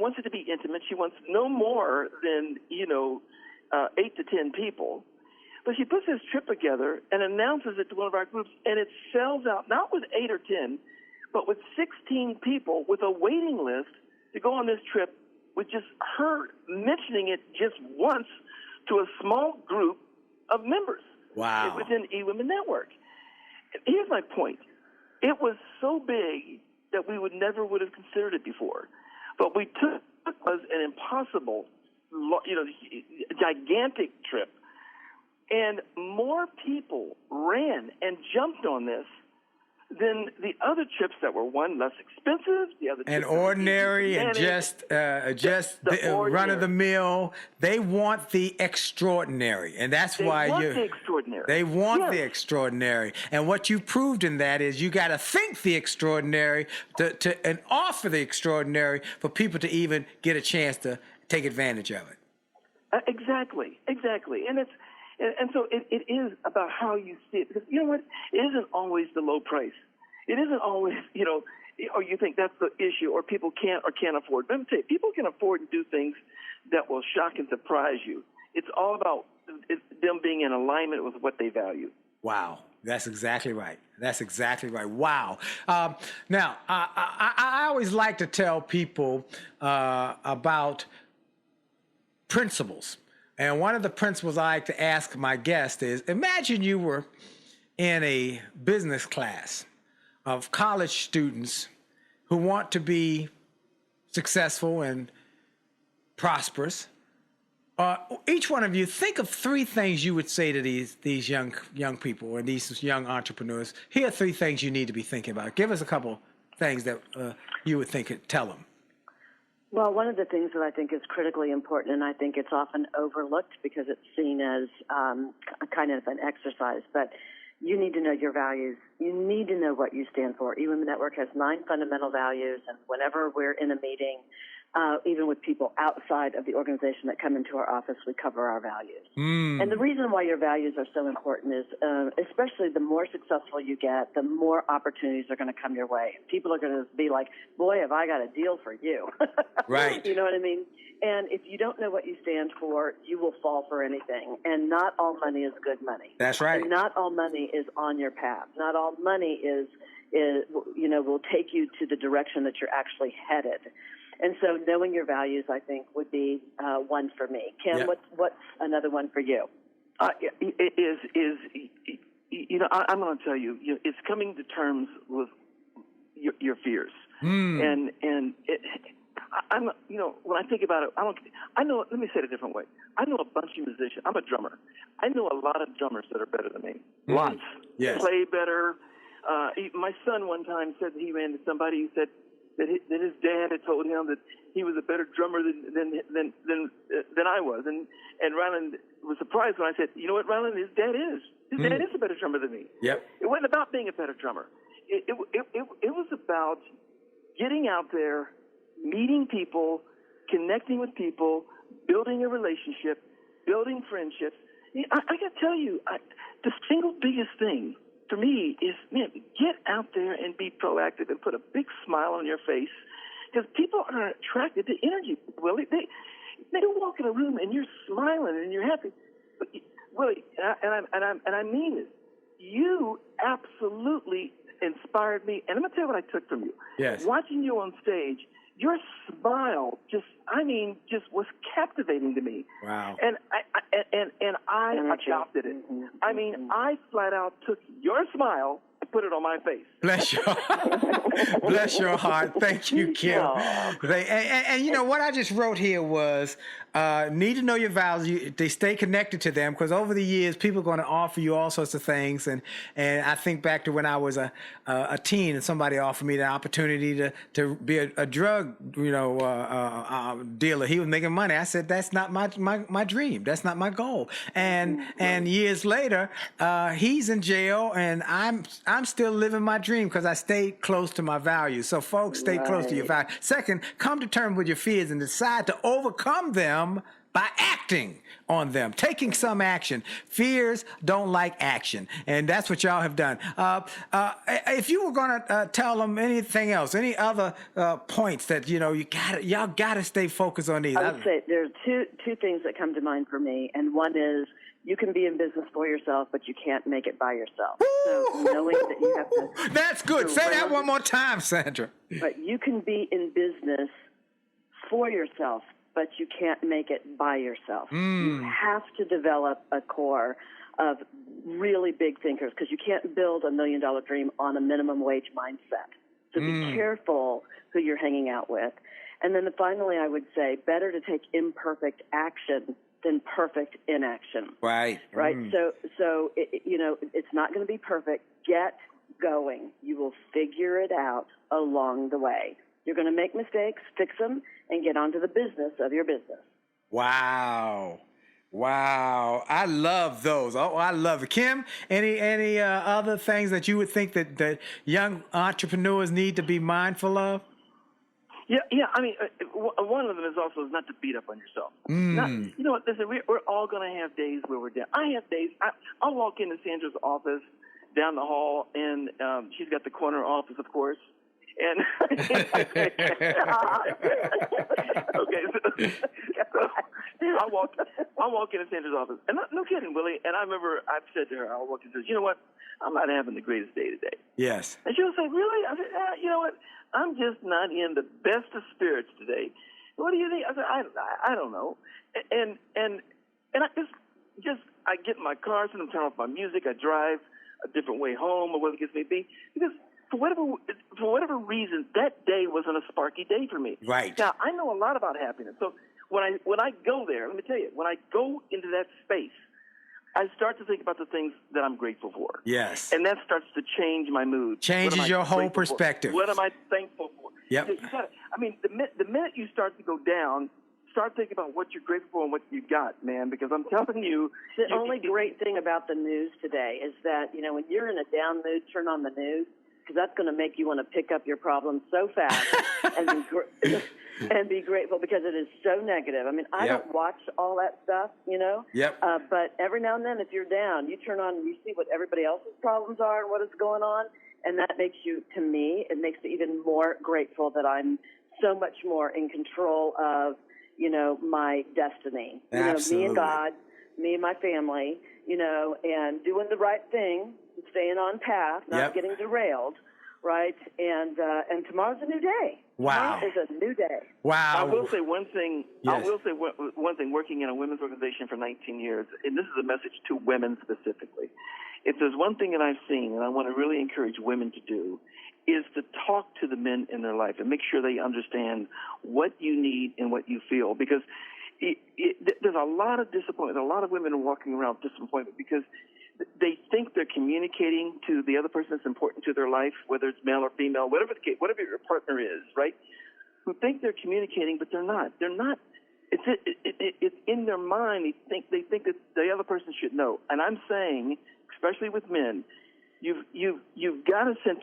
wants it to be intimate. She wants no more than, 8 to 10 people. But she puts this trip together and announces it to one of our groups, and it sells out, not with 8 or 10, but with 16 people with a waiting list to go on this trip with just her mentioning it just once to a small group of members. Wow. Within eWomen Network. Here's my point. It was so big that we would have considered it before. But we took it as an impossible, gigantic trip. And more people ran and jumped on this than the other chips that were, one, less expensive, the other and chips that were ordinary easy to and manage. just The run of the ordinary. mill. They want the extraordinary, and that's They why want the extraordinary. They want the Yes. extraordinary, and what you proved in that is you got to think the extraordinary and offer the extraordinary for people to even get a chance to take advantage of it. Exactly, and so it is about how you see it, because you know what, it isn't always the low price. It isn't always, or you think that's the issue, or people can't afford. Let me tell you, people can afford to do things that will shock and surprise you. It's all about them being in alignment with what they value. Wow, that's exactly right. That's exactly right. Wow. Now, I always like to tell people about principles. And one of the principles I like to ask my guests is, imagine you were in a business class of college students who want to be successful and prosperous. Each one of you, think of three things you would say to these young people and these young entrepreneurs. Here are three things you need to be thinking about. Give us a couple things that you would tell them. Well, one of the things that I think is critically important, and I think it's often overlooked because it's seen as kind of an exercise, but you need to know your values. You need to know what you stand for. eWomen Network has 9 fundamental values, and whenever we're in a meeting, even with people outside of the organization that come into our office, we cover our values. And the reason why your values are so important is, especially the more successful you get, the more opportunities are going to come your way. People are going to be like, boy, have I got a deal for you. Right. You know what I mean? And if you don't know what you stand for, you will fall for anything. And not all money is good money. That's right. And not all money is on your path. Not all money is will take you to the direction that you're actually headed. And so knowing your values, I think, would be one for me. Kym, Yeah. what's another one for you? It is I'm going to tell you, it's coming to terms with your fears. And I'm, when I think about it, I know, let me say it a different way. I know a bunch of musicians. I'm a drummer. I know a lot of drummers that are better than me. Lots. Yes. Play better. My son one time said that he ran into somebody who said that his dad had told him that he was a better drummer than I was. And Ryland was surprised when I said, you know what, Ryland, his dad is a better drummer than me. Yep. It wasn't about being a better drummer. It was about getting out there, meeting people, connecting with people, building a relationship, building friendships. I got to tell you, the single biggest thing for me is, get out there and be proactive and put a big smile on your face, because people are attracted to energy. Willie, they walk in a room and you're smiling and you're happy. But Willie, and I mean this, you absolutely inspired me. And I'm gonna tell you what I took from you. Yes. Watching you on stage, your smile just was captivating to me. Wow. And I adopted it. I mean, I flat out took your smile and put it on my face. Bless your heart. Thank you, Kym. And you know what I just wrote here was need to know your values. They stay connected to them, because over the years people are going to offer you all sorts of things. And I think back to when I was a teen and somebody offered me the opportunity to be a drug dealer. He was making money. I said, that's not my dream. That's not my goal. And years later, he's in jail, and I'm still living my dream because I stayed close to my values. So folks, stay close to your values. Second, come to terms with your fears and decide to overcome them by acting on them, taking some action. Fears don't like action, and that's what y'all have done. If you were going to tell them anything else, any other points that y'all got to stay focused on these. I would say there are two things that come to mind for me, and one is you can be in business for yourself, but you can't make it by yourself. So knowing that you have to. That's good. Say that one more time, Sandra. But you can be in business for yourself, but you can't make it by yourself. You have to develop a core of really big thinkers, because you can't build $1 million dream on a minimum wage mindset. So be careful who you're hanging out with. And then finally, I would say better to take imperfect action than perfect inaction. Right. Right. So it's not going to be perfect. Get going. You will figure it out along the way. You're going to make mistakes, fix them, and get on to the business of your business. Wow. Wow. I love those. Oh, I love it. Kym, any other things that you would think that young entrepreneurs need to be mindful of? Yeah. I mean, one of them is also not to beat up on yourself. You know what? Listen, we're all going to have days where we're down. I have days. I'll walk into Sandra's office down the hall, and she's got the corner office, of course. And okay, so I'll walk into Sandra's office, and no kidding, Willie. And I remember I've said to her, I'll walk into, you know what? I'm not having the greatest day today. Yes. And she'll say, really? I said, you know what? I'm just not in the best of spirits today. What do you think? I said, I don't know. And I I get in my car, so I'm turning off my music. I drive a different way home, or whatever the case may be, because for whatever reason, that day wasn't a sparky day for me. Right. Now, I know a lot about happiness. So when I go there, let me tell you, when I go into that space, I start to think about the things that I'm grateful for. Yes. And that starts to change my mood. Changes your whole perspective. What am I thankful for? Yep. I mean, the minute you start to go down, start thinking about what you're grateful for and what you got, man, because I'm telling you. The only great thing about the news today is that, when you're in a down mood, turn on the news, because that's going to make you want to pick up your problems so fast and be grateful, because it is so negative. I mean, I don't watch all that stuff, Yep. But every now and then, if you're down, you turn on and you see what everybody else's problems are and what is going on, and that makes you, to me, it makes me even more grateful that I'm so much more in control of, my destiny. Absolutely. Me and God, me and my family, and doing the right thing, staying on path, not getting derailed, right? And tomorrow's a new day. Wow. Tomorrow is a new day. Wow. I will say one thing. Yes. I will say one thing. Working in a women's organization for 19 years, and this is a message to women specifically. If there's one thing that I've seen, and I want to really encourage women to do, is to talk to the men in their life and make sure they understand what you need and what you feel. Because there's a lot of disappointment. A lot of women are walking around with disappointment because they think they're communicating to the other person that's important to their life, whether it's male or female, whatever the case, whatever your partner is, right? Who think they're communicating, but they're not. They're not. It's in their mind. They think that the other person should know. And I'm saying, especially with men, you've got to sit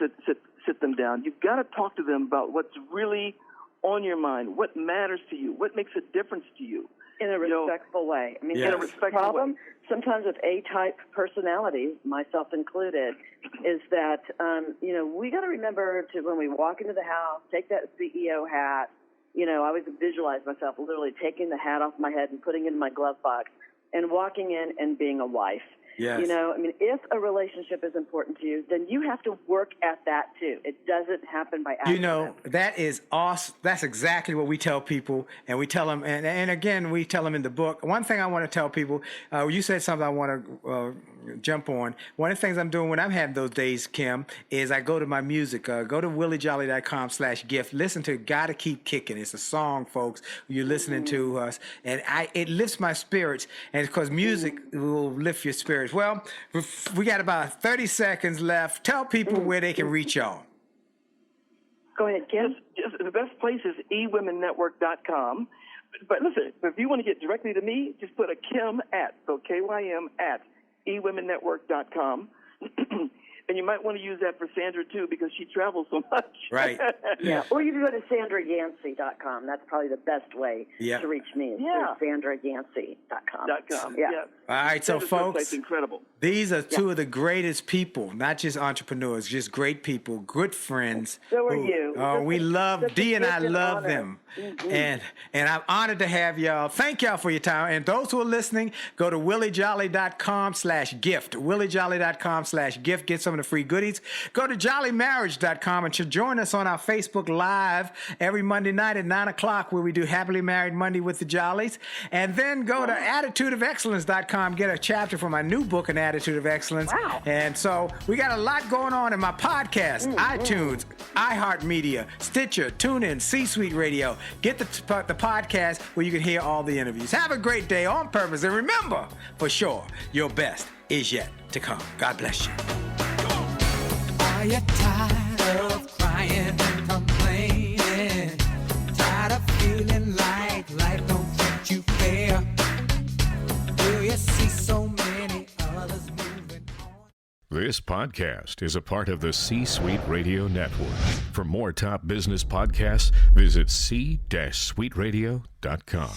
them down. You've got to talk to them about what's really on your mind, what matters to you, what makes a difference to you. In a respectful way. I mean, Yes. in a respectful problem sometimes with A-type personalities, myself included, is that, we got to remember to, when we walk into the house, take that CEO hat. I always visualize myself literally taking the hat off my head and putting it in my glove box and walking in and being a wife. Yes. If a relationship is important to you, then you have to work at that too. It doesn't happen by accident. That is awesome. That's exactly what we tell people, and we tell them, and again, we tell them in the book. One thing I want to tell people, you said something I want to jump on. One of the things I'm doing when I'm having those days, Kym, is I go to my music. Go to williejolly.com/gift. Listen to Gotta Keep Kicking. It's a song, folks. You're listening to us, and it lifts my spirits, and because music will lift your spirits. Well, we got about 30 seconds left. Tell people where they can reach y'all. Go ahead, Kym. The best place is ewomennetwork.com. But listen, if you want to get directly to me, just put a Kym at, so Kym at ewomennetwork.com. And you might want to use that for Sandra, too, because she travels so much. Right. Yeah. Or you can go to SandraYancey.com. That's probably the best way to reach me is SandraYancey.com. Yeah. All right, so folks, it's incredible. These are two of the greatest people, not just entrepreneurs, just great people, good friends. So are you. We love, Dee and I love them. And I'm honored to have y'all. Thank y'all for your time. And those who are listening, go to williejolly.com/gift. williejolly.com/gift. Get some of the free goodies. Go to jollymarriage.com and join us on our Facebook Live every Monday night at 9 o'clock where we do Happily Married Monday with the Jollies. And then go to attitudeofexcellence.com. Get a chapter from my new book, An Attitude of Excellence. Wow. And so we got a lot going on in my podcast, iTunes, iHeartMedia, Stitcher, TuneIn, C-Suite Radio. Get the podcast where you can hear all the interviews. Have a great day on purpose. And remember, for sure, your best is yet to come. God bless you. Are you tired of crying and complaining? Tired of feeling like life don't treat you fair? Do you see so many others moving on? This podcast is a part of the C-Suite Radio Network. For more top business podcasts, visit c-suiteradio.com.